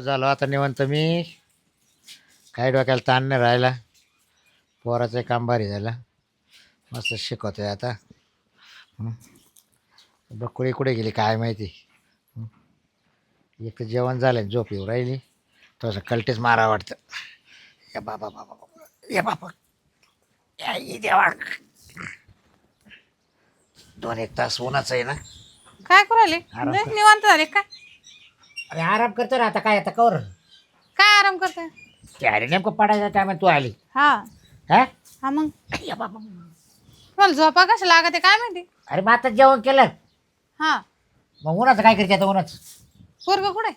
झालो आता निवंत मी. काय डोक्याला ताण नाही राहिला. पोराचं काम भारी झालं. मस्त शिकवतोय आता. बकुळी कुठे गेली काय माहिती. हं. एक तर जेवण झालं, झोप येऊ राहिली. थोडंसं कलटेच मारा वाटतं. या बाबा बाबा बाबा, या बाबा, या ये देवा. 2-1 तास उन्हाचं आहे ना. काय करू राहिले? आराम लयच कर. निवांत झाले काय? अरे आराम करतो ना आता. काय आता कवर काय आराम करताय? अरे नेमकं पडायच्या टायमात तू आली. हा हा हा मग या बाबा. तुम्हाला झोपा कशा लागत आहे काय माहिती? अरे मग आता जेवण केलं. हा मग उन्हाचं काय करते आता उन्हाचं. पोरग कुठे?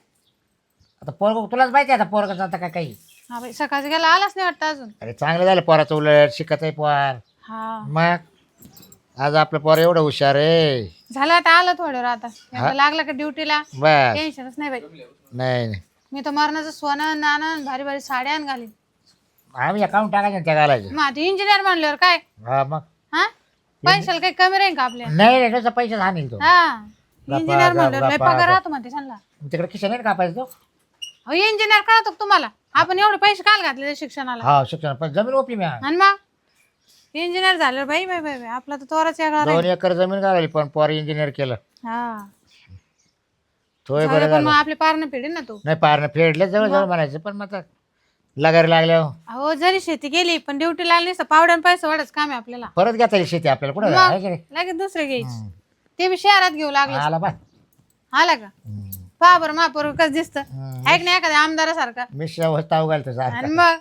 आता पोरग तुलाच माहिती आहे आता पोरगाचं आता काय काही. हा बाई सकाळचं गेला आलाच नाही वाटतं अजून. अरे चांगलं झालं पोराचं, उलट शिकत आहे पोर. हा मग आज आपलं पोर एवढं हुशार आहे. झालं आता आलं थोडं आता एकदा लागलं का ड्युटीला बस. टेन्शनच नाही बाई. नाही नाही मी तर मरणाचं सोनं नाणं भारी भारी साड्या घालीन. आम्ही अकाउंट टाकायचं आणि त्या घालायचं. मग आता इंजिनियर म्हणल्यावर काय हा मग हा पैशाला काही कमी राहील का आपल्या? नाही रे त्याचा पैसे आणील तो. हा गप्पा, इंजिनियर म्हणल्यावर लय गप्पा, पगार राहतो म्हणते सांगला. तिकडे खिशाने नाही कापायचं तो. अहो इंजिनियर कळतो का तुम्हाला? आपण एवढे पैसे काल घातले शिक्षणाला. हा शिक्षण पण जमीन ओपली मी. आणि मग इंजिनियर झालं बाई बाई बाई बाई, आपला तर तोराच वेगळा 2 एकर जमीन घालायली पण पोर इंजिनियर केलं. हा तोय झालं बरं पण झालं. मग आपले पारणं फेडेल ना तो. नाही पारणं फेडले जवळ म्हणायचं पण मग आता लगारी लागल्यावर अहो जरी शेती गेली पण ड्युटी लागली तर पावड्यान पैसे वाढच काम आहे आपल्याला. परत घेता येईल शेती आपल्याला कुठं मग आहे की नाही? लगेच दुसरे घ्यायचे ते बी शहरात घेऊ लागले. आला बा. आला का पहा बरं महापौर कसं दिसतं ऐक नाही एखाद्या आमदारासारखा. मी शेवस्ताव घालतो आणि सारखं. मग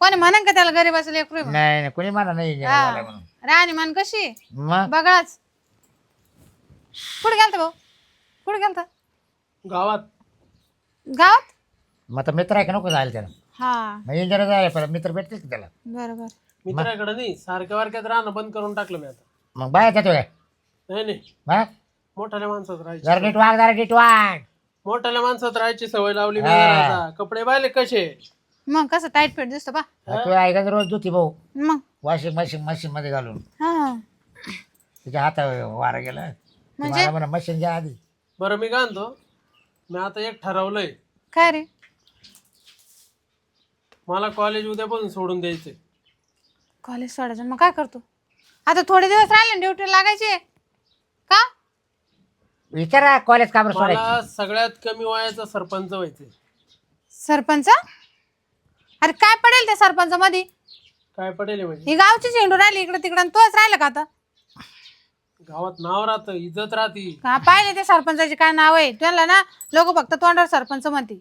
कोणी म्हणन का त्याला गरीबाचं लेकरू आहे म्हणून? नाही नाही कोणी म्हणा नाही engineer झालाय म्हणून. राणी मान कशी आहे? मग बघाच. कुठे गेलता भाऊ? कुठे गेलता? गावात गावात. मग आता मित्र आहे का नको जायला त्याला. हा मग इंजिनियर जायला पहिला मित्र भेटतील की त्याला. बरोबर. मित्राकडे नाही, सारख्या वारक्यात राहणं बंद करून टाकलं मी आता. मग बाहेर जातो काय नाही नाही, मग मोठ्याल्या माणसात राहायची जरा नीट वाग, जरा नीट वाग. मोठ्याल्या माणसात राहायची सवय लावली मी हा. जरा आता. कपडे पाहिले कसे. मग कसं टाईट फिट दिसतं पा. तू ऐका रोज धुती भाऊ मग वॉशिंग मशीन मध्ये घालून. हा तुझ्या हाता वारा गेला. म्हणजे? म्हणा मशीन घ्या आधी. बरं मी काय म्हणतो, मी आता एक ठरवलंय, काय रे? मला कॉलेज उद्यापासून सोडून द्यायचंय. कॉलेज सोडायचं मग काय करतो? आता थोडे दिवस राहिले ड्युटी लागायची का? विचारा कॉलेज का बरं सोडायचं. मला सगळ्यात कमी वयाचा सरपंच व्हायचंय. सरपंच? अरे काय पडेल त्या सरपंच मध्ये? काय पडेल हे म्हणजे? ही गावची झेंडू राहिली इकडे तिकडे तोच राहिला का आता? गावात नाव राहतं, इज्जत राहती. का पाहिजे ते सरपंचाचे काय नाव आहे त्यांना ना? लोक फक्त तोंडावर सरपंच म्हणते,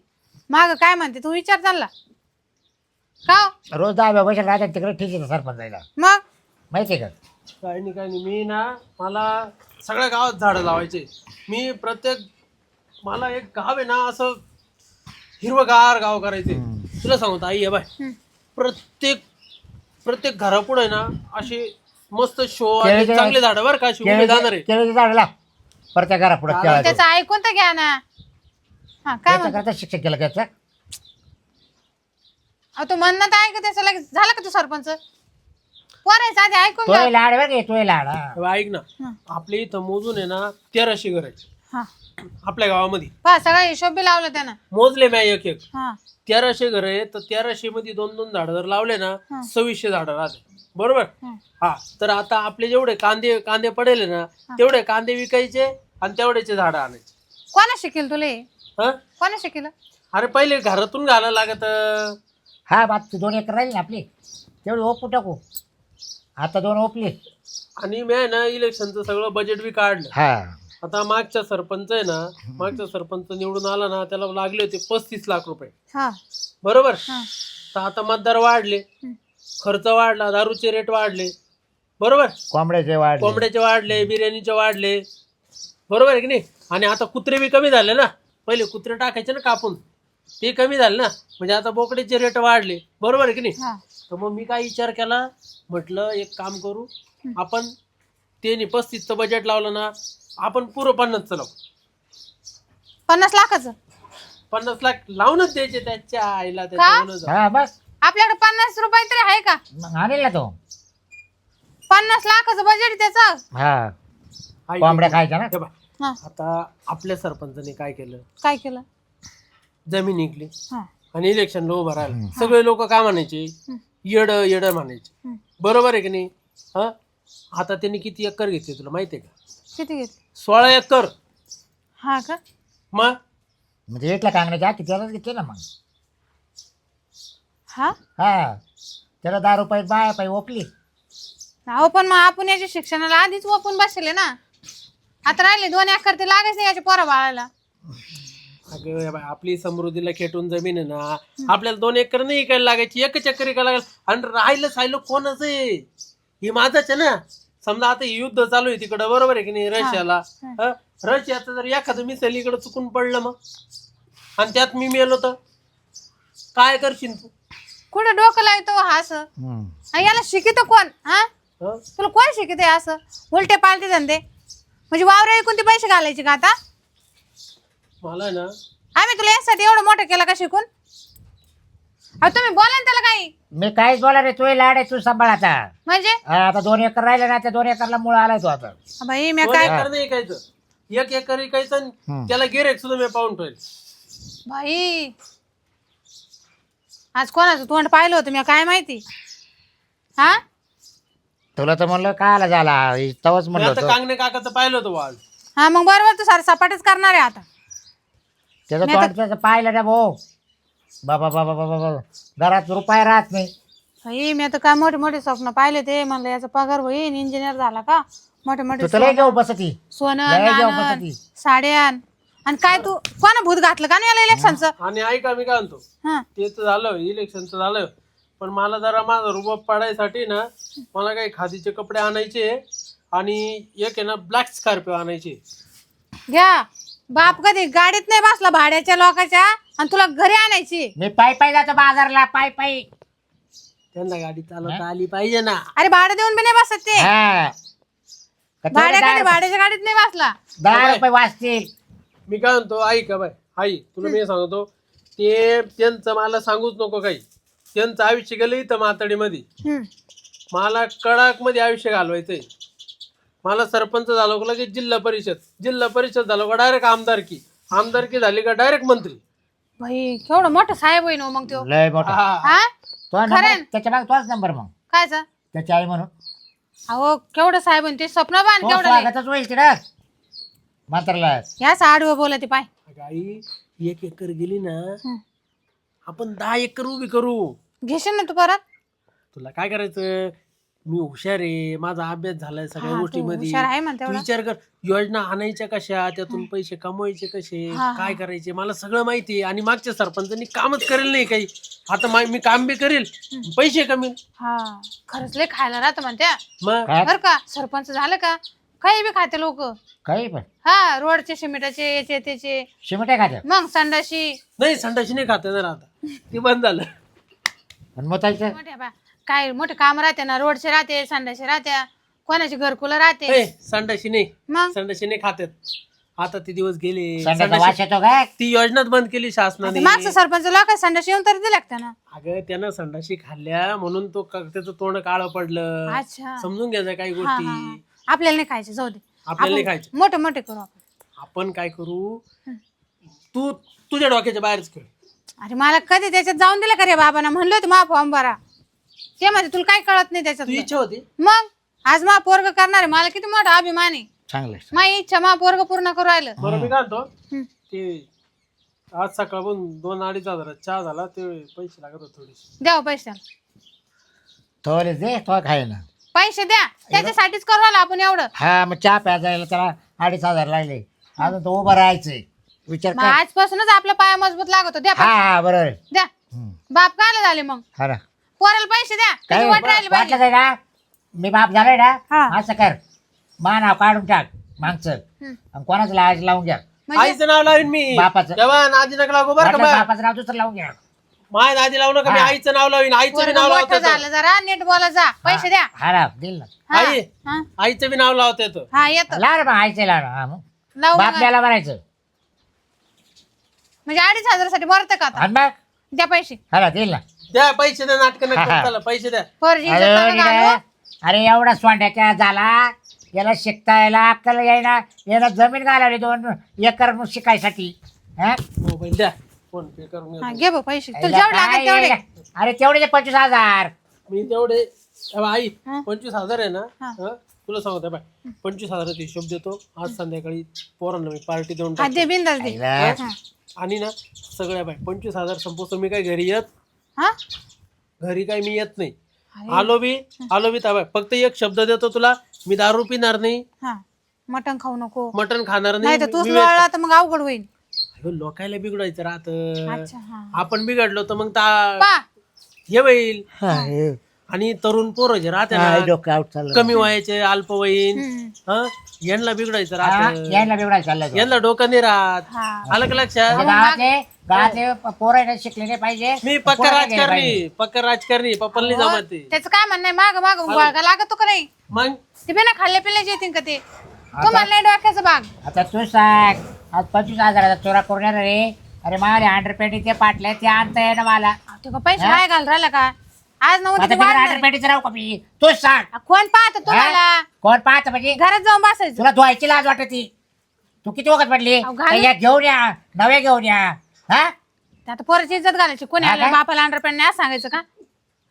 माग काय म्हणते तू विचार चालला का हो? रोज 10 पैसे राहतात तिकडे ठीक आहे सरपंच जायला मग माहिती आहे का. काय नाही मी ना, मला सगळ्या गावात झाडं लावायचे. मी मला एक गाव आहे ना असं हिरवगार गाव करायचे. तुला सांगतो आई आहे बाय, प्रत्येक घरापुढे ना असे मस्त शो आणि चांगले झाडं बरं का शिवले जाणार आहे. केळीचं झाड लाव प्रत्येक घरा पुढे. त्याचं ऐकून तर घ्या ना. हा काय म्हणतो? करता शिक्षक केलं त्याचं. अहो तू म्हणणं तर ऐक त्याचं लगेच झालं का तू सरपंच? पोरायचं आधी ऐकून तो घ्या. लाड बघ तो लाड. हा. ऐक ना, आपल्या इथं मोजून आहे ना 1300 घर आहेत हा आपल्या गावामध्ये. पहा सगळा हिशोब बी लावला त्यानं. मोजले मी एक 1300 घर आहे. तर 1300 मध्ये 2-2 झाडं जर लावले ना 2600 झाडं राहते. बरोबर. हा तर आता आपले जेवढे कांदे पडेल ना तेवढे कांदे विकायचे आणि तेवढ्याचे झाडं आणायचे. कोणा शिकेल तुले? हा कोणा शिकेल? अरे पहिले घरातून घालायला लागत. हा बात 2 एकर राहील ना आपली तेवढी ओपू टाकू. आता 2 ओपली. आणि मी आहे ना इलेक्शनचं सगळं बजेट बी काढलं. हा आता मागचा सरपंच आहे ना, मागचा सरपंच निवडून आला ना त्याला लागले होते 35 लाख रुपये. हा बरोबर. तर आता मतदार वाढले, खर्च वाढला, दारूचे रेट वाढले. बरोबर. कोंबड्याचे वाढले, बिर्याणीचे वाढले. बरोबर आहे की नाही. आणि आता कुत्रे बी कमी झाले ना. पहिले कुत्रे टाकायचे ना कापून, ते कमी झाले ना. म्हणजे आता बोकड्याचे रेट वाढले. बरोबर आहे की नाही. तर मग मी काय विचार केला, म्हटलं एक काम करू आपण, त्यांनी 35चं बजेट लावलं ना, आपण पुरं 50चं लावू. 50 लाखाचं? 50 लाख लावूनच द्यायचे त्याच्या आईला. हा बस आपल्याकडे 50 रुपये तरी आहे का? मग आणेल ना तो. 50 लाखाचं बजेट त्याचं. हा कोंबड्या खायच्या ना. आता आपल्या सरपंचाने काय केलं, काय केलं? जमीन निघली हा आणि इलेक्शनला उभं राहिलं, सगळे लोक काय म्हणायचे, येड येड म्हणायचे. बरोबर आहे की नाही? हा, आता त्यांनी किती एकर घेतले तुला माहितीये का? किती घेतली? 16 एकर. हा का? मग म्हणजे इथल्या कांगण्याच्या आधी त्यालाच घेतले ना मग. हा हा, त्याला 10 रुपये बाया पाय ओपली. अहो पण मग आपण याच्या शिक्षणाला आधीच ओपून बसले ना. आता राहिले 2 एकर ते लागायच नाही याच्या पोरा बाळाला. अगं बाई, आपली समृद्धीला खेटून जमीन आहे ना, आपल्याला 2 एकर नाही इकायला लागायची, 1 एकर इकायला लागेल. आणि राहिलं कोणाचं आहे? हे माझंच आहे ना. समजा आता हे युद्ध चालू आहे तिकडं, बरोबर आहे की नाही, रशियाला. रशियाचं जर एखादं मिसाईल इकडं चुकून पडलं मग, आणि त्यात मी मेलो तर काय करशील तू? कुठं डोकं लावतो हा असं? याला शिकितो कोण? हा, तुला कोण शिकित असं उलटे पालटे धंदे? म्हणजे वावर कोणते पैसे घालायचे का आता? मला ना, आम्ही तुला यासाठी एवढं मोठं केलं का शिकून? अहो तुम्ही बोला ना त्याला काही. मी काहीच बोला रे, तू लाड आहे, तू सांभाळ आता. म्हणजे आता 2 एकर राहिले ना, त्या 2 एकरला मुळ आलाय तो आता. बाई मी 2 काय एकर नाही इकायचं, 1 एकर इकायचं आणि त्याला गिरेक सुद्धा मी पाहून ठेवेल. बाई आज कोणाचं तोंड पाहिलं होतं मी काय माहिती? हा, तुला तर म्हणलं कायला झाला तवच मी म्हणलं आता होतं. कांगणे काकाचं पाहिलं होतं वाज. हा मग बरोबर तू सारे सपाटच करणार आहे आता. त्याचं मी आता- तोंड त्याचं पाहिलं ना भाऊ. बाबा बाबा बाबा बाबा, घरात रुपये राहत नाही. बाई मी आता काय मोठे मोठे स्वप्न पाहिले ते. म्हणलं याचा पगार होईल, इंजिनियर झाला का मोठे मोठे तू तुला घेऊ बसती. सोनं लय जाऊ नाणं, बसती. साड्या. आणि काय तू कोणा भूत घातलं का नाही याला इलेक्शनचं? आणि ऐका मी काय म्हणतो, हा ते तर झालं, इलेक्शनचं झालं, पण मला जरा माझा रुबाब पाडायसाठी ना, मला काही खादीचे कपडे आणायचे आणि एक आहे ना ब्लॅक स्कॉर्पिओ आणायचे. घ्या. बाप कधी गाडीत नाही बसला भाड्याच्या लोकांच्या आणि तुला घरी आणायची? मी पायी पायी जातो बाजारला, पायी पायी. त्यांना गाडी चालवता आली पाहिजे ना. अरे भाडं देऊन बी नाही बसत ते. हा. का तेवढे भाड्या कधी 10 भाड्याच्या गाडीत नाही बसला. 10 रुपये वाचतील. मी काय म्हणतो, ऐका बाय, आई तुला मी सांगतो, ते त्यांचं मला सांगूच नको काही. त्यांचं आयुष्य गेलं इथं मातडीमध्ये, मला कडक मध्ये आयुष्य घालवायचंय. मला सरपंच झालो का लगेच जिल्हा परिषद झालो का डायरेक्ट आमदारकी झाली का डायरेक्ट मंत्री. भाई केवढं मोठं साहेब होईन हो मग तो. लय मोठा. हा. हा तो नंबर खरं? त्याच्या मागे तोच नंबर मग कायच? त्याची आई म्हणून अहो केवढं साहेब होईन ते. स्वप्न बांध तो केवढं लय. स्वागतच होईल तिकडं म्हातारला. या आडवं बोलते पाय. अगं आई, 1 एकर गेली ना, आपण 10 एकर उभी करू. घेशील ना तू परत? तुला काय करायचं, मी हुशार आहे, माझा अभ्यास झालाय सगळ्या हा, तू गोष्टीमध्ये. हुशार आहे म्हणते तू एवढा. विचार कर, योजना आणायच्या कशा, त्यातून पैसे कमवायचे कसे, हा, हा. काय करायचे, मला सगळं माहिती आहे. आणि मागच्या सरपंचांनी कामच करेल नाही काही. आता मी काम बी करेल, पैसे कमी. हा खरंच लय खायला राहतं म्हणते. मग काय? बर का सरपंच झालं का काही बी खाते लोक. काही पण हा रोडचे सिमेंटाचे याचे त्याचे. शिमट आहे का मग संडाशी नाही, संडाशी नाही खात ना आता, ते बंद झालं. आणि मोतायचं मोठे बा काय मोठे काम राहते ना. रोडचे राहते, संडाशी राहत्या, कोणाची घरकुलं राहते. ए, संडाशी नाही, मग संडाशी नाही खात्यात. आता ते दिवस गेले. संध्याचा वास येतो काय? ती योजनाच बंद केली शासनाने. मागचं सरपंच लोक संडाशी येऊन तरी दिल्या का त्यानं? अगं त्यानं संडाशी खाल्ल्या म्हणून तो त्याचं तोंड काळं पडलं. अच्छा समजून घ्यायचं काही हा, हा, गोष्टी. हा. आपल्याला नाही खायचे, जाऊ दे. आपल्याला नाही आपण खायचे. मोठे मोठे करू आपण. आपण काय करू, तू तुझ्या डोक्याच्या बाहेरच खेळ. अरे मला कधी त्याच्यात जाऊन दिलं का रे बाबांना? म्हणलं होतं मा फॉर्म भरा. ते म्हणजे तुला काही कळत नाही त्याच्यात. तू इच्छा होती. मग आज मा पोरग करणार आहे. मला किती मोठा अभिमान आहे. चांगलं आहे. माझी इच्छा मा पोरग पूर्ण करू राहिलं. बरं मी काय म्हणतो, हम्म. ते आज सकाळपासून 2-2.5 हजारात चहा झाला, ते पैसे लागत होते थोडेसे. द्या हो पैसे त्याला. थोडे दे तो खाय ना. पैसे द्या, त्याच्यासाठीच करू राहिलो आपण एवढं. हा मग चहा प्यायला त्याला 2,500 लागले. अजून तो उभं राहायचंय. विचार मग कर. आजपासूनच आपला पाया मजबूत लागतो. द्या हा पैसे. हा बरोबर आहे. द्या. बाप कायला झाले मग? हा ना. पोराला पैसे द्या. काय त्याची वाट राहिली वाटलं पाहिजे. काय ना, मी बाप झालोय हा. ना, असं कर, मा नाव काढून टाक मागचं आणि कोणाचं लावायचं लावून घ्या. म्हणजे आईचं नाव लावीन मी. बापाचं. तेव्हा नादी नका लागू बरं का वाटलं बा. बापाचं नाव दुसरं लावून घ्या. माझ्या नादी लावू नका, मी हा. आईचं नाव लावीन. आईचं बी पोरगं नाव मोठं लावतो. झालं जरा नीट बोला जा. पैसे द्या. हा ना, दिल ना. हा, आई. हा. आईचं बी नाव लावता येतं. हा येतो. लाव ना मग आईचं लाव ना. हा मग लावू बाप नका. द्यायला म्हणायचं. म्हणजे 2,500 भरतं का आता? आणि मग द्या पैसे. हा ना, दिल ना. द्या पैसे द्या, नाटक हा, हा. नका त्याला पैसे द्या. पोरची इज्जत अरे नका घालू. अरे एवढा सोंड्याच्या झाला, याला शिकता यायला अक्कल यायला, याला जमीन घालावी 2 एकर शिकायसाठी. हा? मोबाईल द्या. फोन पे करून हा येतो. घे बा पैसे तुला जेवढे लागत तेवढे. अरे तेवढे 25,000. मी तेवढे आई हा. 25,000 आहे ना. हा. हा? तुला सांगतो बाय 25,000 हिशोब देतो आज संध्याकाळी पोरांना मी पार्टी देऊन हा टाकतो. दे बिंदास दे. आईला. हा. आणि ना सगळ्या बाय 25,000 संपवतो मी काय घरी येत हा घरी काय मी येत नाही. अरे. आलो बी ताबाय फक्त एक शब्द देतो तुला मी दारू पिणार नाही हा मटण खाऊ नको मटण खाणार नाही तर नाही तूच मी लोळला तर मग अवघड होईल. अगं, लोकायला बिघडायचं राहत अच्छा हा आपण बिघडलो तर मग पा हे होईल. हा, हे. आणि तरुण पोरं जे राहते हा, हे ना डोकं आउट चाललं. कमी वयाचे अल्पवयीन हम्म. यांना बिघडायचं हा, राहत यायला बिवडा चाललाय तो. यांना डोकं नाही राहत. हा आलं का लक्षात गावातले पोरं शिकले नाही पाहिजे. मी पक्का पोरं नाही गेले पाहिजे. पक्का राजकारणी पप्पाला नाही जमत ते. त्याचं काय म्हणणं आहे माग माग गोळगा लागतो का नाही मग ते बिना खाल्ल्या पिल्ल्याचे येतील का ते तुम्हाला नाही डोक्याचं बाग. आता तू सांग आज 25,000 चोरा करून येणार रे. अरे मला 100 पेटी ते पाटले ते आणता येणं मला. ते का पैसे काय घाल राहिला का आज आता नव्हतं बिगर 100 पेटीचं राहू का मी? तूच सांग कोण पाहत तुम्हाला कोण पाहत म्हणजे घरात जाऊन बसायचं. तुला धुवायची लाज वाटती. तू किती वखत पडली अहो, घालू. या घेऊन या नव्या घेऊन या. हा ते आता पोराची इज्जत घालायची कोणी हा आलं काय? बापाला अंडरपॅन्ट नाही असं सांगायचं का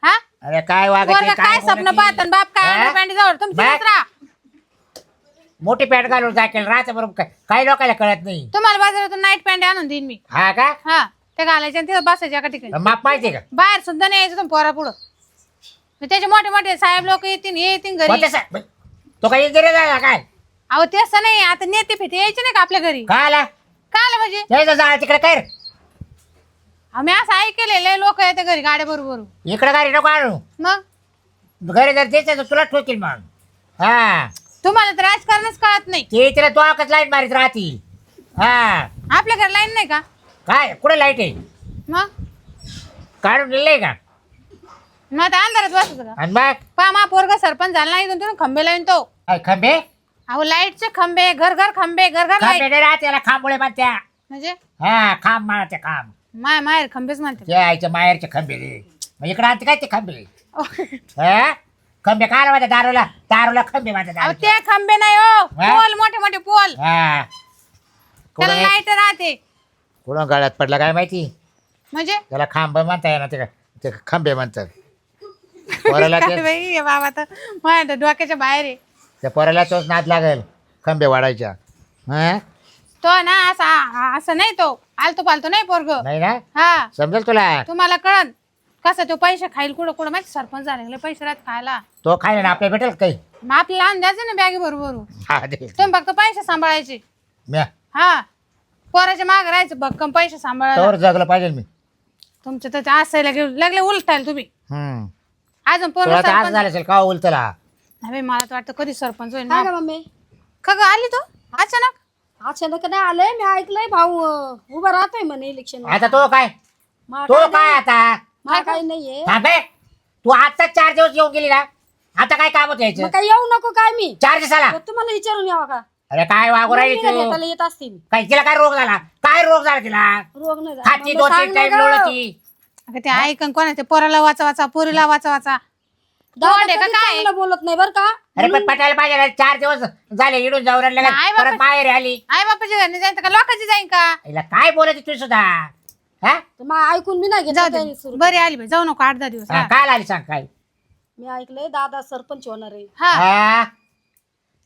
हा अरे काय वागत पोरगा काय स्वप्न पाहत बाप काय अंडरपॅन्ट जवळ तुमची बाय. राहा. मोठी पॅन्ट घालून जाकेल राहतं बरोबर. काही लोकांना कळत नाही. तुम्हाला बाजारातून नाईट पॅन्ट आणून देईन मी. हा का हा ते घालायचे आणि तिथं बसायचे एका ठिकाणी माप माहिती का बाहेर सुद्धा नाही यायचं तुम्ही पोरा पुढं त्याचे मोठे मोठे साहेब लोक येतील हे येतील घरी. कोणत्या सा- तो काही इंजिनियर झाला काय अहो ते असं नाही आता नेते फिते यायचे नाही का आपल्या घरी काय आला काय आलं म्हणजे त्याचं जा तिकडे काय रे? आम्ही असं ऐकलेलं लोक येते घरी गाड्या बरोबर इकडे गाडी नको आणू. मग घरी जर द्यायचं तर तुला ठोकील मग. हा तुम्हाला तर राजकारणच कळत नाही. ते तिला तो आकच लाईट मारीत राहतील. हा आपल्या घर लाईन नाही का काय कुठे लाईट आहे मग काढून दिलंय का मग आता अंधारात बसायचं का आणि मग पा मा पोरगा सरपंच झाला नाही तुम्ही खंबे लाईन तो काय खंबे अहो लाईटचे खंबे घर घर खंबे घर घर खंबे लाईट नाही राहते याला खांबोळे म्हणत्या. म्हणजे हा खांब मारते खांब माय माहेर खंबेच म्हणते. ते आईच्या माहेरचे खंबे रे. मग इकडे आणते काय ते खंबे हा खंबे काय म्हणते दारूला खंबे म्हणते अहो दारूचे. ते खंबे नाही हो हा? पोल मोठे मोठे पोल हा त्याला कुठं लाईट राहते कुठं गळ्यात पडला काय माहिती म्हणजे त्याला खांब म्हणता येणार ते खंबे म्हणतात. पोराला काय ते बाई हे बाबा तर माझ्या डोक्याच्या बाहेर आहे. त्या पोराला तोच नाद लागेल खंबे वाढायच्या. हा तो ना असं नाही तो आलतो पालतो नाही पोरग नाही ना हा समजेल तुला. तुम्हाला कळन कसं तो पैसे खाईल कुठं कुठं माहिती सरपंच झाले पैसे राहत खायला तो खायला ना आपल्याला भेटेल काही. मग आपल्याला आणून द्यायचं ना बॅगी बरोबर हा दे तुम्ही फक्त पैसे सांभाळायचे. म्या हा पोराच्या माग राहायचं भक्कम पैसे सांभाळायला तोवर जगलं पाहिजे मी. तुमचं तर असायला लागले उलटायला तुम्ही हम्म अजून तुला पोरं तर असं सरपंच झालं असेल का उलतला. नाही बाई, मला तर वाटतं कधी सरपंच होईल काय ना. ग मम्मी का ग आली तू अचानक अचानक नाही आलंय मी ऐकलंय भाऊ उभा राहतोय म्हणे इलेक्शन आता तो काय तो काय आता काही नाहीये थांबे तू आता 4 दिवस येऊन गेली ना आता काय काम होत मग यायचं काय येऊ नको काय मी 4 दिवसाला. तर तुम्हाला विचारून यावा का अरे काय वागू राहिली मम्मीला तू भेटायला येत असतील काय तिला काय रोग झाला काय रोग झाला तिला रोग नाही झाला. खाती मग 2-3 सांग ना टाइम गं. लोळती. अगं ते ऐकन कोण आहे ते पोराला वाचा वाचा पोरीला वाचा वाचा दादा तोंड आहे का कधी काय? चांगलं बोलत नाही बर का अरे पण पटायला पाहिजे ना, 4 दिवस झाले इडून जाऊन राहिल्या नाही परत बाबा. बाहेर आली. आई बापाच्या घरी जायचं का लोकांची जाईन का हिला काय बोलायची तू सुद्धा हा तर मग ऐकून मी नाही जाऊ घेतलं दे काही सुरू. बरी आली बाई जाऊ नको 8-10 दिवस हा. काय आली सांग काय मी ऐकलंय दादा सरपंच होणार आहे हा हा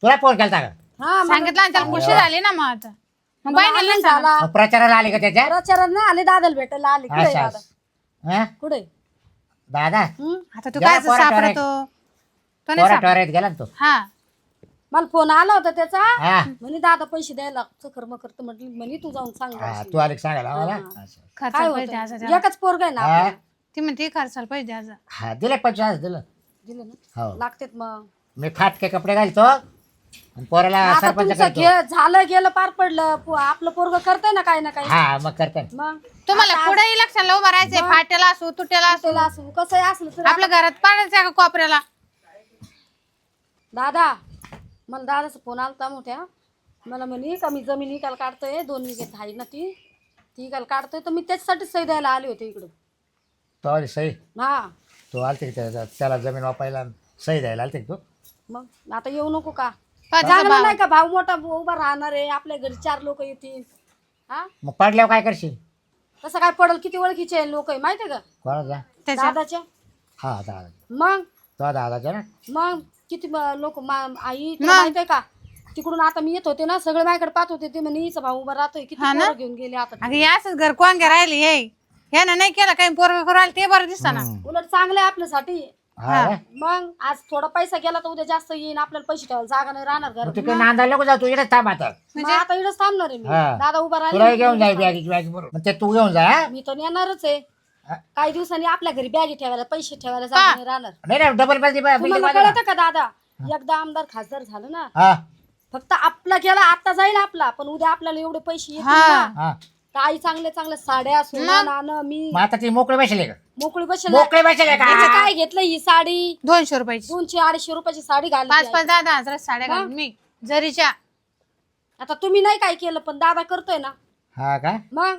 तुला फोन केलता का हा मला सांगितलं आणि त्याला खुशी झाली ना मग आता मग मला बाई आनंद झाला मग प्रचाराला आली का त्याच्या प्रचारात नाही आले दादाला भेटायला आले कुठे अच्छा दादा हा? कुठे दादा आता तू गेला काय पोरा सापडतो तो नाही पोरा सापडत. टोऱ्यात गेला ना तो हा मला फोन आला होता त्याचा हा म्हणे दादा पैसे द्यायला कर्म करतो म्हटली म्हणे तू जाऊन सांग हा, अशी. तू आली का सांगायला मला हा. असं. काय खर्चाला पैसे द्यायचा होतं त्याला. एकच पोरग आहे ना हा? आपल्याला. ती म्हणते खर्चाला पैसे द्यायचा हा दिले 50 दिलं दिलं ना हो लागतेत मग मी फाटके कपडे घालतो आणि पोराला आता सरपंच तुमचं करतो झालं गेलं पार पडलं आपलं पोरग करतंय ना काही ना काही हा मग करते मग तुम्हाला पुढे इलेक्शनला उभं राहायचंय मग? फाट्याला असो तुट्याला असो त्याला असं कसंही असलं तर आपल्या घरात पाडायचं का कोपऱ्याला दादा मला दादाचा फोन आलता मोठ्या मला म्हणे का मी जमीन विकायला काढतोय 2 विघेत आहे ना ती विकायला काढतोय तर मी त्याच्यासाठी सही द्यायला आले होते इकडं तो आली सही हा तो आलते का त्याला जमीन वापायला सही द्यायला आलते का तू मग आता येऊ नको का का त्याचा चांगलं भाव? नाही का भाऊ मोठा उभा राहणार आहे आपल्या घरी 4 लोक येतील हा मग पडल्यावर काय करशील कसं काय पडल, किती ओळखीचे लोक आहे माहितीये का कोणाचा? त्याच्या दादाच्या. हा दादा. मग तो दादाचा ना. मग किती लोक आई तुला माहितीये का, तिकडून आता मी येत होते ना, सगळे माझ्याकडे पाहत होते. ते म्हणे हिचा भाऊ उभा राहतोय, किती पोरं घेऊन गेले आता. अगं हे असंच घर कोण घ्या राहिले हे ह्यानं नाही केलं काही पोरग करू राहिले ते बरं दिसतं ना. उलट चांगलं आहे आपल्यासाठी. हा ना? मग आज थोडा पैसा गेला तर उद्या जास्त येईन, आपल्याला पैसे ठेवायला जागा नाही राहणार घर. तू काही नांदायला नको जाऊ, तू इकडेच थांब आता. मग आता इकडेच थांबणार आहे मी. हा. दादा उभा तुला राहिला, घेऊन जाय बॅगेची बॅग बरोबर. मग ते तू घेऊन जा हा? मी तर येणारच आहे. हा. काही दिवसांनी आपल्या घरी बॅगी ठेवायला, पैसे ठेवायला जागा नाही राहणार. नाही ना डबल तुम्हाला कळतं का दादा, एकदा आमदार खासदार झालं ना, हा फक्त आपला गेला आता जाईल आपला, पण उद्या आपल्याला एवढे पैसे येतील हा. ना. हा. तर आई चांगल्या चांगल्या साड्या, सोनं नाणं, मी मग आता ती मोकळे बसले का? मोकळी बसेल. मोकळे बसले का? हिचं काय घेतलं, ही साडी 200 रुपयाची 200-250 रुपयाची साडी घालली. 5-5 10-10 साड्या घालून मी जरीच्या. आता तुम्ही नाही काय केलं, पण दादा करतोय ना. हा का? मग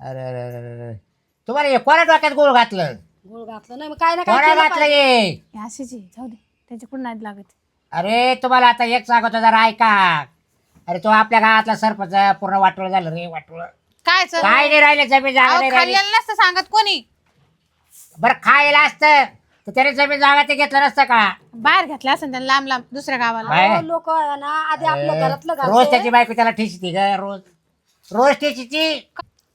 अरे अरे अरे अरे. तुम्हाला हे कोणा डोक्यात गोळ घातलं? गुळ घातलं नाही, मग काय ना काय कोणा केलं घातलं पाहिजे. हे? हे अशीच आहे, जाऊ दे त्याच्याकडून नाही लागत. अरे तुम्हाला आता एक सांगतो जरा ऐका. अरे तो आपल्या गावातला सरपंच पूर्ण वाटोळ झालं रे, वाटोळ. काय काय नाही राहिले, जमीन जागा नाही राहिली. खाल्लेलं नसतं सांगत कोणी. बरं खायला असतं तर त्याने जमीन जागा ते घेतलं नसतं का? बाहेर घेतलं असं त्याला लांब लांब दुसऱ्या गावाला. काय? लोक ना आधी आपल्या घरातलं रोज घालते. त्याची बायको त्याला ठेचती ग, रोज रोज ठेचीची.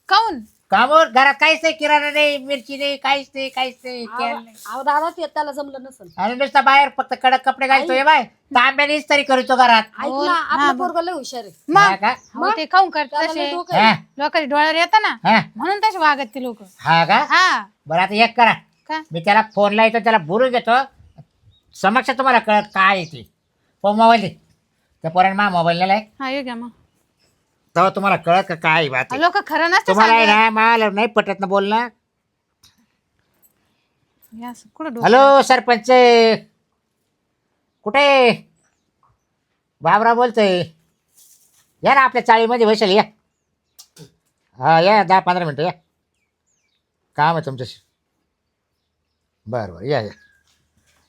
काऊन कामोर घरात काहीच नाही, किराणा नाही, मिरची नाही, काहीच नाही, काहीच नाही, तेल नाही. अहो दादा ते त्याला जमलं नसेल. आणि नुसता बाहेर फक्त कडक कपडे घालतोय बाय, तांब्यानेच तरी करतो घरात. ऐक ना, आपलं पोरगं लय हुशार आहे. हा का? मग ते काऊन करत त्याला तसे लय डोकं आहे. हा लोकांच्या डोळ्यावर येतं ना, हा म्हणून तसे वागत ते लोक. हा का? हा बरं आता एक करा, का मी त्याला फोन लावतो, त्याला बोलून घेतो समक्ष, तुम्हाला कळत काय येते. हो मोबाईल दे त्या पोराने मा मोबाईल नेलाय, हा ये घ्या मग. तेव्हा तुम्हाला कळत का काय बात आहे. लोक खरं नसतं तुम्हाला आहे सांगत. ना, मला नाही पटत ना बोलणं. हे असं कुठं डोकं? हॅलो सरपंच, कुठे? बाबरा बोलतोय. या ना आपल्या चाळीमध्ये बसेल, या. हा या 10-15 मिनटं या, काम आहे तुमच्याशी. बरं बरं या या.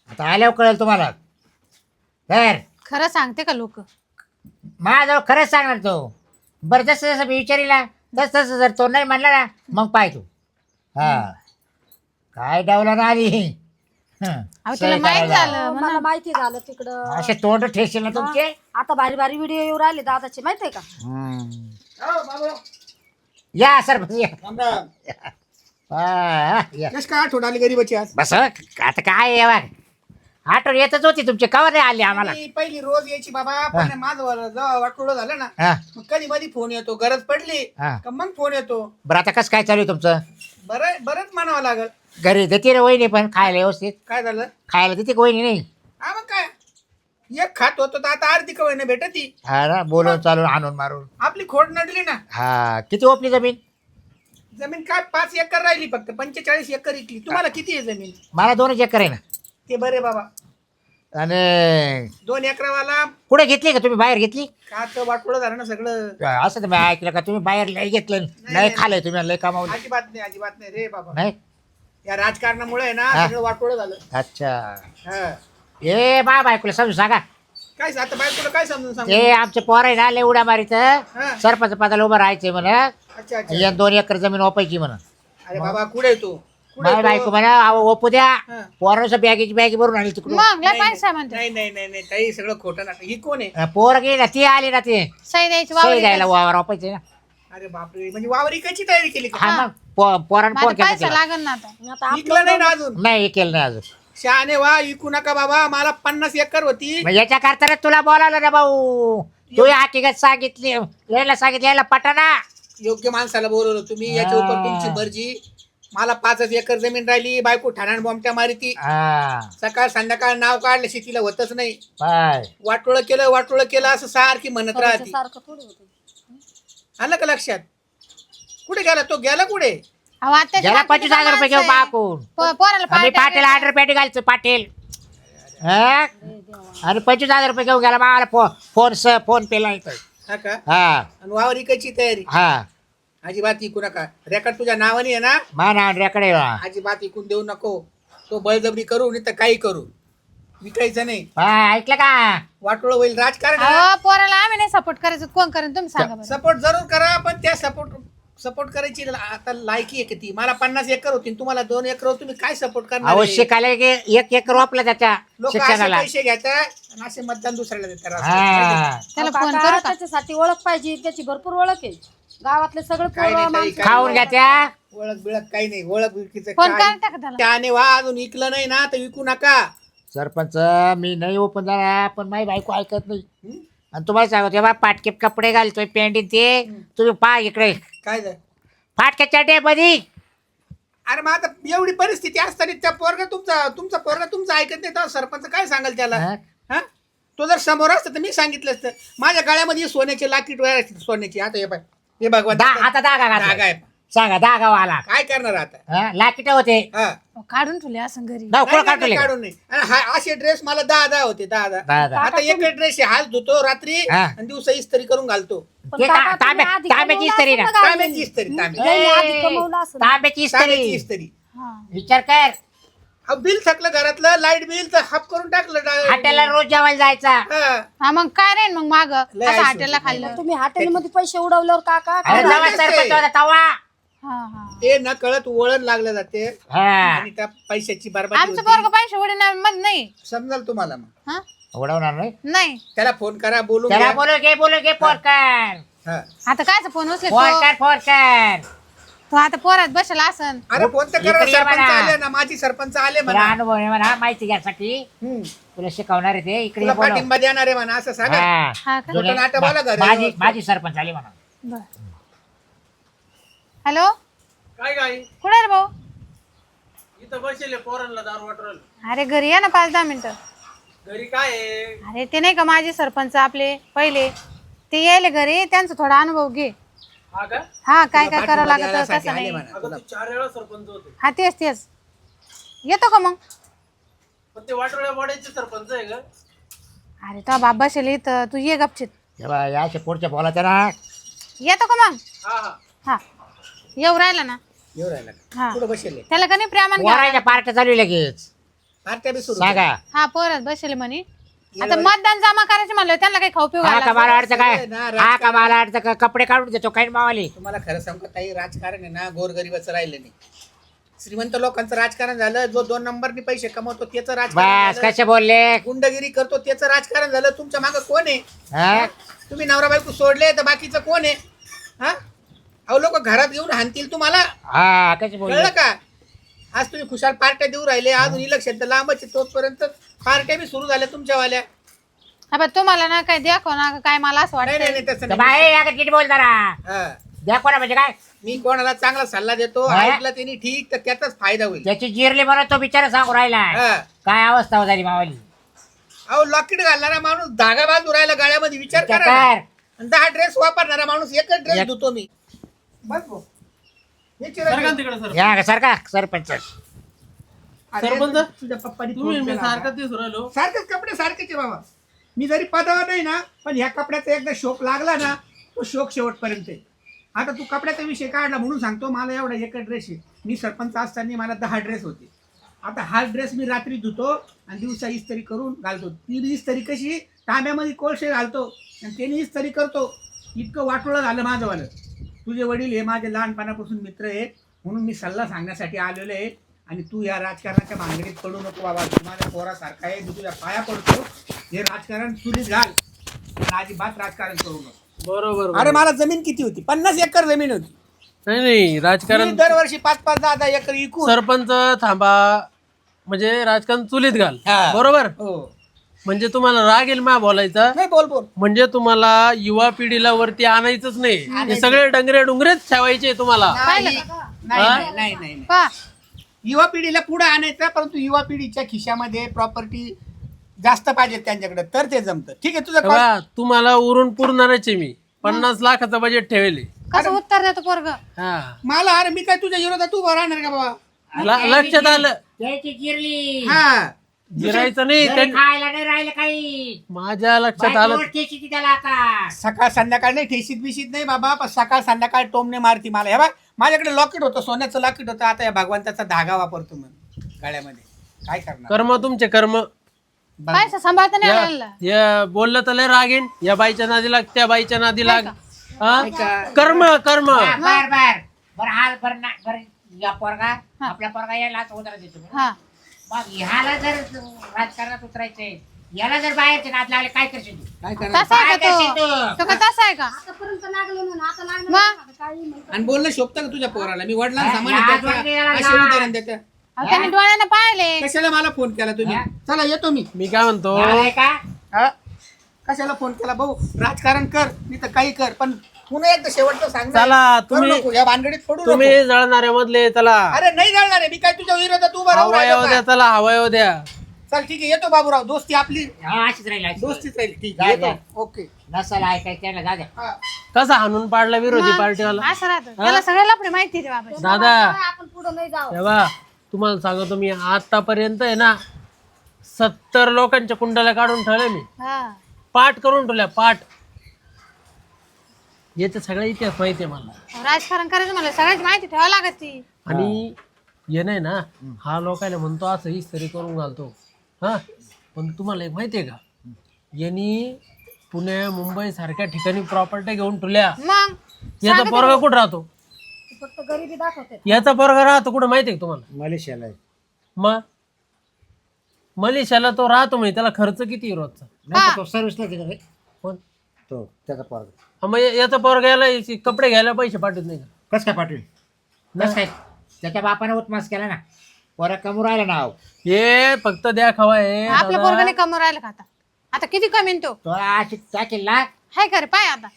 आता आल्यावर कळेल तुम्हाला. तर खरं सांगते का लोक? माझ्याजवळ खरंच सांगणार तो. बरं जसं जसं मी विचारीला तसं तसं जर तो नाही म्हणला ना, मग पाय तू. हा काय डावला ना आली. अहो तिला माहित झालं म्हणा. मला माहिती झालं तिकडं. असे तोंड ठेशील ना तुमचे. आता भारी भारी व्हिडिओ येऊ राहिले दादाचे, माहितीये का. या सरपंच या. हा, या. कस काय आठवण आली गरीबाची आज? बस आता काय यावा, आठवण येतच होती तुमची, कवर नाही आली आम्हाला. मी पहिली रोज यायची बाबा, पण माझं जेव्हा वाटोळं झालं ना, हा मग कधी मधी फोन येतो, गरज पडली हा. का मग फोन येतो. बरं आता कसं काय चालू आहे तुमचं? बरंच म्हणावं लागल. घरी देते रे वहिनी, पण खायला व्यवस्थित काय झालं? खायला देते का वहिनी? नाही हा मग काय, एक खात होतो तर आता अर्धी कवय नाही भेटत ती. हा ना, बोलून चालून आणून मारून. आपली खोड नडली ना. हा किती ओपली जमीन? जमीन काय 5 एकर राहिली फक्त, 45 एकर इकली. तुम्हाला किती आहे जमीन? मला 2 एकर आहे ना. ते बरे बाबा, आणि 2 एकरावाला कुठे घेतली का तुम्ही? बाहेर घेतली? काच वाटोळं झालं ना सगळं. असं तर मी ऐकलं का तुम्ही बाहेर लय घेतलं, लय खाल्लंय तुम्ही, लय कामावलं. अजिबात नाही रे बाबा. नाही या राजकारणामुळे आहे ना हा. सगळं वाटोळं झालं. अच्छा. हा. ए बा बायकोला समजून सांगा, काय आता बायकोला काय समजून सांगू? ते आमचे पोर आहे ना लय उड्या मारीत, हा. सरपंच पदाला उभं राहायचे म्हणा, अच्छा अच्छा. या 2 एकर जमीन ओपायची म्हणा. अरे बाबा कुठे तू? माझ्या बायको म्हणा अहो, ओपू द्या. हा. पोरानुसार बॅगेची बॅगी भरून आली तिकडून. मग लय नाही, पैसा म्हणते. नाही नाही नाही नाही ताई, सगळं खोटं ना. ही कोण आहे? पोर गेली ना, ती आली ना, ते सही द्यायची सही वावर द्यायला वावर ओपायचे ना. अरे बापरे, म्हणजे वावर इकायची तयारी केली का? हा मग पोरानं फोन केला पैसा तिला. लागन ना आता. आता इकलं नाही ना अजून? नाही हे केलं नाही अजून. शहाणे वा, इकू नका बाबा. मला 50 एकर होती. मग याच्या करता तुला बोलावलं ना भाऊ, तू ही हकीकत सांगितली, यायला सांगितलं, यायला पटाना. योग्य माणसाला बोलवलं तुम्ही, याच्या उपर तुमची मर्जी. मला 5 एकर जमीन राहिली, बायको ठाण्यान बॉम्बट्या मारी ती. हा सकाळ संध्याकाळ नाव काढलं, शेतीला होतच नाही. बाय. वाटोळं केलं असं सारखी म्हणत राहते. सारखं थोडी होतं. आलं का लक्षात? कुठे गेला तो? गेला कुठे? अहो आता ज्याला 25,000 रुपये घेऊ बाकून. पोराला आम्ही पार्टी पाटील ऑर्डर पेटी घालतो पाटील. हा? आणि 25,000 रुपये घेऊन गेला मला फोन पेला येतो. हा का? हा आणि वावर इकायची तयारी. हा अजिबात इकू नका. रेकॉर्ड तुझ्या नावाने आहे ना, मा रेकडे अजिबात इकून देऊ नको. तो बळजबरी करू नाही तर काही करू, विकायचं नाही. ऐकलं का? वाटोळं होईल राजकारण. अहो पोराला आम्ही नाही सपोर्ट करायचं, कोण करेन तुम्ही सांगा बरं. सपोर्ट जरूर करा, पण त्या सपोर्ट सपोर्ट करायची आता लायकी आहे किती? मला 50 एकर होती तुम्हाला 2 एकर होती, तुम्ही काय सपोर्ट करणार? अहो शिकायला की 1 एकर वापला त्याच्या लोक असे शिक्षणाला. पैसे घेतात आणि असे मतदान दुसऱ्याला देतात. हा त्याला काका, फोन करू का? त्याच्यासाठी ओळख पाहिजे, त्याची भरपूर ओळख आहे गावातले सगळे काय नाही पोरं ताई, माणसं. काय खाऊन घ्या त्या. ओळख बिळख काही नाही. ओळख बिळकीचं फोन काय? करता का त्याला? त्याने वा अजून विकलं नाही ना तर विकू नका. सरपंच मी नाही ओपन झाला पण माझी बायको ऐकत नाही. हं? आणि तुम्हाला सांगतो बा पाटके कपडे घालतोय पेंटी ते तुम्ही पहा इकडे काय झालं? फाटक्या चटे मध्ये. अरे मग आता एवढी परिस्थिती असताना त्या पोरगा तुमचा पोरगा तुमचं ऐकत नाही तर सरपंच काय सांगाल त्याला? हा? हा? तो जर समोर असतं तर मी सांगितलं असतं. माझ्या गळ्यामध्ये सोन्याचे लाकीट वगैरे असते, सोन्याची. आता हे भगवान आता दागा धागा घातला. आहे. सांगा दागा वाला काय करणार आता? लाकीट होते हा. काढून ठेवले असं घरी. नवकुळ नाही, नाही, काढले काढून नाही. आणि असे ड्रेस मला 10 होते 10. दादा आता एक ड्रेस हात धुतो रात्री हा. आणि दिवसा इस्त्री करून घालतो. पण ते काका, तुम्ही आधी तांब्याची कमवलं इस्त्री असेल ना. ना गावी. तांब्याची इस्त्री, तांब्याची. त्यांनी आधी कमवलं असेल. तांब्याची तांब्याची इस्त्री इस्त्री. हा. विचार कर. अहो, बिल थकलं घरातलं, लाईट बिल तर हाफ करून टाकलं. हॉटेलला रोज जेवायला जायचा. हा. हा मग काय रे मग माग लय असं आयुष्य हॉटेलला होतं. खाल्लं. तुम्ही हॉटेलमध्ये पैसे उडवल्यावर काका अरे अरे, जेव्हा तेच सरपंच ते. होता तेव्हा. हा हा. ते न कळत वळण लागलं जाते हा आणि त्या पैशाची बरबादी आमचं होती. पोरग पैसे उडणार मग नाही. समजाल तुम्हाला मग. हा उडवणार नाही नाही. त्याला फोन करा, बोलून त्याला घ्या. बोलू घे फोरकर. हा. आता कायचा फोन उचले फोरकर. तो आता पोरात बसला असन. अरे फोन तर करा. इकडे ये सरपंच म्हणा. आले ना, माझी सरपंच आले तुला म्हणा. अनुभव आहे म्हणा माहिती घ्यासाठी हम्म. तुला शिकवणार आहे ते इकडे तुला ये बोलव. पाठिंबा देणार आहे म्हणा असं सांगा. हा. हा का? जुने- मोठं नाटक बोला घरी. माझी सरपंच आली म्हणा. बर. हॅलो काय काय कुठे रे भाऊ? इथं बसेल पोरांना दार वाटरल. अरे घरी या ना 5-10 मिनिटं. घरी काय आहे? अरे ते नाही का माझे सरपंच आपले पहिले ते यायले घरी, त्यांचा थोडा अनुभव घे. हा का? हा काय तुला काय करावं पाठिंबा लागत द्यायसाठी कसं आले नाही. म्हणा. अगं तू 4 वेळा सरपंच होते. हा तेच येतो का मग? पण ते वाटोळ्या वाड्याचे सरपंच आहे का? अरे तो बाबा शेली तर तू ये गपचित. तेव्हा याच्या पुढच्या बोला त्याला येतो का मग? हा हा. हा येऊ राहिला ना. येऊ राहिला का? हा कुठं बसेल? त्याला का नाही प्रेमान घ्या. वरायच्या पार्ट्या चालू आहे लगेच. पार्ट्या बी सुरू. सांगा. हा परत बसेल म्हणे. आता मतदान जमा करायचे म्हणलं त्यांना काही खाऊ पिऊ हा का मला घालायचं. वाटतं काय हा का मला वाटतं का कपडे काढून देतो काही मावाली. तुम्हाला खरं सांगतो ताई, राजकारण आहे ना गोरगरिबाचं राहिलं नाही. श्रीमंत लोकांचं राजकारण झालं. जो 2 नंबरनी पैसे कमवतो त्याचं राजकारण बस झालं. कसे बोलले. गुंडगिरी करतो त्याचं राजकारण झालं. तुमच्या मागं कोण आहे? हा? तुम्ही नवरा बायको सोडले तर बाकीचं कोण आहे? हा? अहो लोक घरात घेऊन हाणतील तुम्हाला. हा कसे बोलले. कळलं का? आज तुम्ही खुशाल पार्ट्या देऊ राहिले. अजून इलेक्शन तर लांबच आहे. तोपर्यंत पार्ट्या बी सुरू झाल्या तुमच्यावाल्या. हा पण तुम्हाला ना काय दाखव ना काय मला असं नाही नाही वाटतं. नाही, तसं तर नाही. बाई अगं नीट बोल जरा. हा. द्या कोणा म्हणजे काय मी कोणाला चांगला सल्ला देतो, हा? ऐकलं त्यांनी ठीक तर त्याचाच फायदा होईल. त्याची जिरली म्हणून तो बिचारा सांगू राहिला. हा. काय अवस्था झाली मावाली. अहो लॉकेट घालणारा माणूस धागा बांधून राहिला गळ्यामध्ये. विचार विचार करा ना. कर. आणि 10 ड्रेस वापरणारा माणूस एकच ड्रेस एक- धुतो मी. बस भाऊ. हे चिरा सरका घे. तिकडे सर. या सारखा सरपंच. अरे, सरपंच? तुझ्या पप्पानी तुम्ही फोन मी केला सारखा होता. दिसू राहिलो. सारखेच कपडे सारखेच आहे बाबा. मी जरी पदावर नाही ना पण ह्या कपड्याचा एकदा शोक लागला ना तो शोक शेवटपर्यंत आहे. आता तू कपड्याचा विषय काढला म्हणून सांगतो. मला एवढा एकच ड्रेस आहे. मी सरपंच असताना मला 10 ड्रेस होते. आता हा ड्रेस मी रात्री धुतो आणि दिवसा इस्त्री करून घालतो. ती इस्त्री कशी तांब्यामध्ये कोळशे घालतो आणि त्याने इस्त्री करतो. इतकं वाटोळं झालं माझंवालं. तुझे वडील हे माझे लहानपणापासून मित्र आहे म्हणून मी सल्ला सांगण्यासाठी आलेलो आहे. आणि तू या राजकारणाच्या भानगडीत पडू नको बाबा. तू माझ्या पोरासारखा आहे. मी तुझ्या पाया पडतो. हे राजकारण चुलीत घाल आणि अजिबात राजकारण करू नको. बरोबर. अरे मला जमीन किती होती? 50 एकर जमीन होती. नाही नाही मी राजकारण दरवर्षी 5-5, 10-10 एकर विकून. सरपंच थांबा. म्हणजे राजकारण चुलीत घाल. हा. बरोबर. हो. म्हणजे तुम्हाला राग येईल मा बोलायचा. नाही बोल. म्हणजे तुम्हाला युवा पिढीला वरती आणायचंच नाही. हे सगळे डंगरे डुंगरेच ठेवायचे तुम्हाला. नाही हा? नाही नाही नाही. पहा, युवा पिढीला पुढे आणायचं परंतु युवा पिढीच्या खिशामध्ये प्रॉपर्टी जास्त पाहिजे त्यांच्याकडे तर ते जमतं. ठीक आहे तुझं तेव्हा तुम्हाला उरून पुरणारच आहे मी. 50 लाखाचं बजेट ठेवले. कसं उत्तर देतो पोरग. हा. मला अरे मी काय तुझ्या विरोधात उभं राहणार का बाबा? लक्षात आलं. त्याची जिरली. हा. जिरायचं नाही. घरी त्या- खायला नाही राहिलं काही. माझ्या लक्षात आलं. बायको ओळखीची ती त्याला आता. सकाळ संध्याकाळ नाही ठेशीत बिशीत नाही बाबा. पण सकाळ संध्याकाळ टोमने मारती मला. हे बा माझ्याकडे लॉकेट होतं, सोन्याचं लॉकेट होतं. आता या भगवंताचा धागा वापरतो मग गळ्यामध्ये. काय करणार? कर्म तुमचे कर्म. पैसा सांभाळता नाही या आलेला. या बोललं तर लय राग येईन. या बाईच्या नादी लाग, त्या बाईच्या नादी लाग. हा? कर्म कर्म बर बर बरं आज बरं ना बरं या पोरगा आपल्या पोरगा यायला उतरा देतो हा मग ह्याला जर राजकारणात उतरायचंय याला जर बाहेरचे नाद लागले काय करशील तू काय करणार तसा आहे काय करशील का तू? तो का तसा आहे का आतापर्यंत लागलं म्हणून आता लागलं मग? आता काही म्हणतो. आणि बोलणं शोभतं का तुझ्या पोराला मी वडिलांना सामान या देतात दोन का? याला अशी लाज. उदाहरण देतात अहो, त्याने डोळ्यानं पाहिले कशाला मला फोन केला तुम्ही चला येतो मी मी काय म्हणतो याला का हा? कशाला फोन केला भाऊ राजकारण कर नाही तर काही कर पण पुन्हा एकदा शेवटचं सांग ना. चला करू तुम्ही नको, या भानगडीत पडू नको. तुम्ही जळणाऱ्या मधले चला अरे नाही जाणार आहे मी काय तुझ्या विरोधात उभा राहून हवा येऊ राहिलो द्या का? चला हवा येऊ द्या चल ठीक आहे येतो बाबूराव दोस्ती आपली हा अशीच राहील अशीच राहील. दोस्तीच राहील ठीक जा, आहे जा. येतो ओके नसेल ऐकायचं त्याला जा द्या हा. कसा हाणून पाडला विरोधी पार्टीवाला असं राहतं त्याला सगळ्या लफडे माहिती रे बाबा दादा आपण पुढे नाही जाऊ तेव्हा तुम्हाला सांगतो मी आतापर्यंत आहे ना 70 लोकांच्या कुंडल्या काढून ठेवल्या मी हा पाठ करून ठेवल्या पाठ याचा सगळा इतिहास माहिती आहे मला राजकारण करायचं मला सगळ्याची माहिती ठेवावी लागत ती आणि ये नाही ना हा लोकांना म्हणतो असं इस्तरी करून घालतो हा पण तुम्हाला एक माहिती आहे का यांनी पुणे मुंबई सारख्या ठिकाणी प्रॉपर्टी घेऊन ठेवल्या मग याचा पोरगा कुठं राहतो फक्त गरिबी दाखवते याचा पोरगा राहतो कुठं माहिती आहे का तुम्हाला मलेशियाला आहे. मग मलेशियाला तो राहतो म्हणजे त्याला खर्च किती आहे रोजचा नाही तर तो सर्व्हिसला तिकडे कोण तो त्याचा पोरगा हा, मग याचा पोरगा याला कपडे घ्यायला पैसे पाठवत नाही का कस काय पाटील कस काय त्याच्या बापाने उत्मास केला ना पोरा कमू राहिला ना अहो. हे फक्त द्या खवा आहे आपल्या दादा. पोरगाने कमवून राहिलं का आता आता किती कमी तो तो अशी टाकेल ना हाय का रे पाय आता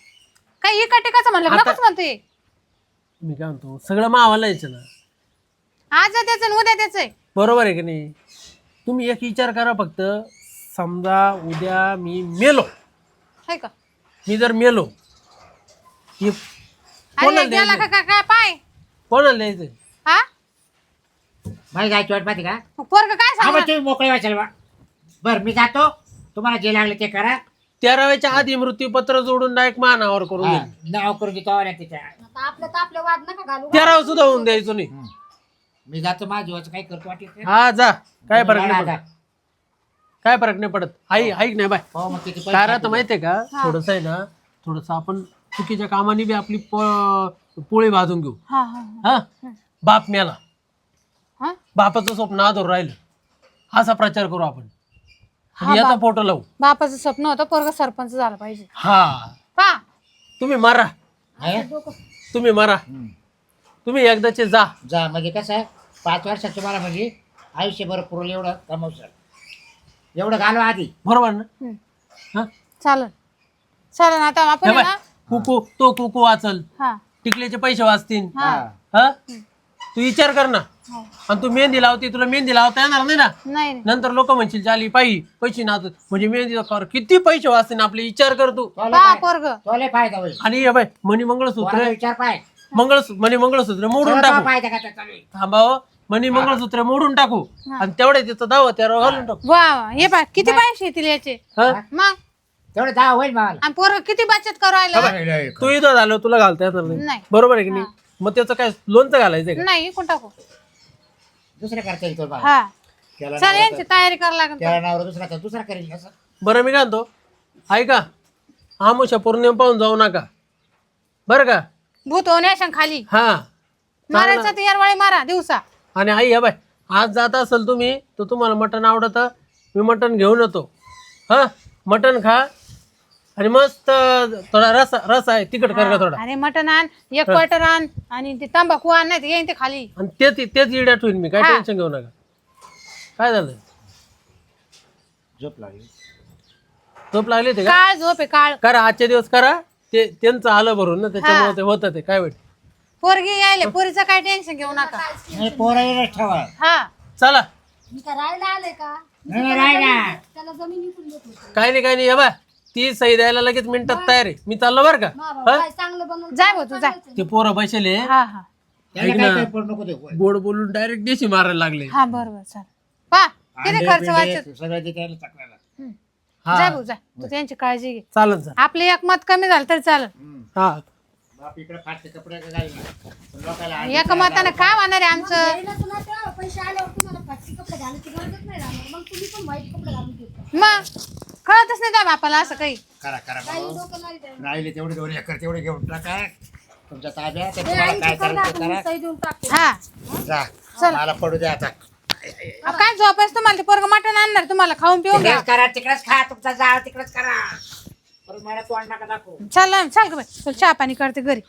काही एका टेकाचं म्हणलं आता- नकोच म्हणतोय मी काय म्हणतो सगळं मावाला यायचं ना आज त्याचं आणि उद्या त्याचं आहे बरोबर आहे की नाही तुम्ही एक विचार करा फक्त समजा उद्या मी मेलो हाय का मी जर मेलो हे कोणाला अरे गेला द्यायचं का काय पाय कोणाला द्यायचं हा माझी जायची वाट पाहते का मग पोरग काय हा मग सांग तुम्ही मोकळे वाचाल बा बरं मी जातो तुम्हाला जे लागले ते करा 13व्याच्या आधी मृत्यूपत्र जोडून डायरेक्ट मानावर करून हा, घेईल नाव करून देतो आवाला तिच्या आता आपले वाद नका घालू 13 सुद्धा होऊन द्यायचो नाही मी जातो माझ्या जीवाचं काही करतो वाटेल ते. हा जा काय फरक नाही जा. पडत काय फरक नाही पडत ऐक नाही बाय हो मग किती पैसे काय राहतं टाकू. माहितीये का थोडस आहे ना थोडस आपण चुकीच्या कामाने बी आपली पोळी भाजून घेऊ हा हा हा बाप मेला हा बापाचं स्वप्न आदर राहिलं असा प्रचार करू आपण आणि याचा फोटो लावू बापाचं स्वप्न होतं पोरग सरपंच झाला पाहिजे हा पा तुम्ही मारा आहे? तुम्ही मारा हम्म. तुम्ही एकदाचे जा जा म्हणजे कसं आहे 5 वर्षात तुम्हाला म्हणजे आयुष्यभर पुरवलं एवढं कमवशाल एवढं घालव आधी बरोबर ना हा चालन चालन आता आपण हे आहे बाय, ना कुकू तो कुकू वाचल हा टिकलीचे पैसे वाचतील हा हा तू विचार कर ना हो. आणि तू मेहंदी लावते तुला मेहंदी लावता येणार नाही ना नाही नाही. नंतर लोक म्हणशील चाली पायी पैसे नाच म्हणजे मेहंदीचा खर किती पैसे वाचतील आपले विचार कर तू पा पोरग तोले फायदा होईल आणि हे बाय मणी मंगळसूत्र पोराला विचार पाय मणी मंगळसूत्र मोडून टाकू फायदा का चालू आहे? थांबाव मणी मंगळसूत्र मोडून टाकू आणि तेवढे तिथं दावा त्यावर घालून टाकू वा वा. हे पा किती पैसे येतील याचे हा? मग तेवढं 10 होईल मला आणि पोरग किती बचत करू राहिलं तू इथं झालं तुला घालता येणार नाही नाही. बरोबर आहे की नाही मग त्याचं काय लोणचं घालायचंय का नाही कोण टाकू दुसरं करता येईल तो मला हा त्याला चल यांची तयारी करावं लागेल त्याला नावर दुसरा करेल असं बरं मी काय म्हणतो ऐका आमुषा पौर्णिमा पाहून जाऊ नका बरं का भूत होण्याशन खाली हा मारायचं तर यारवाळी मारा दिवसा आणि आई हे बाय आज जात असेल तुम्ही तर तुम्हाला मटण आवडतं मी मटण घेऊन येतो हा मटण खा आणि मस्त थोडा रस आहे तिखट कर का थोडा अरे मटण आण एक क्वार्टर आण आणि ते तंबाखू आण नाही येईन ते खाली आणि तेच इड्यात होईल मी काय टेन्शन घेऊ नका काय झालं झोप लागली झोप लागली ते का काळ झोप आहे काळ करा आजचे दिवस करा ते त्यांचं आलं भरून ना त्याच्यामुळे ते होतं ते काय वाईट पोरगी यायले पोरीचं काय टेन्शन घेऊ नका नाही पोरं येणंच ठेवा हा चला मी काय राहायला आले का नाही राहिला त्याला जमीन विकून देत होते काय नाही हे बाय ती सही द्यायला लगेच मिनिटात तयार आहे मी चाललो बरं का काय चांगलं बनवून जाय भाऊ तू जाय ते पोरं पैशाले हा हा त्याला काय काही पडू नको ते गोड बोलून डायरेक्ट देशी मारायला लागले हा बरोबर चाल पा किती खर्च वाचत सगळं ते त्याला टाकलेलं जाय भाऊ जाय तू त्यांची काळजी घे चालन चाल आपले एक मत कमी झालं तर चाल हा बाप इकडे फाटके कपडे घालले लोकांना एका मतानं काय होणार आहे आमचं यायला तुला तेव्हा पैसे आल्यावर तुम्हाला फाटके कपडे घालायची गरजच नाही राहणार मग तुम्ही पण वाईट कपडे घालून घेता मग कळतच नाही त्या बापाला असं काही. करा करा काही भाऊ. डोकं नाही द्यायला. राहिले तेवढे 2 एकर तेवढे घेऊन टाका तुमच्या ताब्यात. ते तुम्हाला आई काय तिकडं करायचं दाखवून करा. सही देऊन टाकते. हा जा चल. मला पडू द्या आता. काय झोपायचं तुम्हाला ते पोरग मटण आणणार तुम्हाला खाऊन पिऊन घ्या. तिकडेच करा तिकडेच खा तुमचा जा तिकडेच करा. परत मला तोंड नका दाखवू. चल चल ग बाई चल चहा पाणी करते घरी.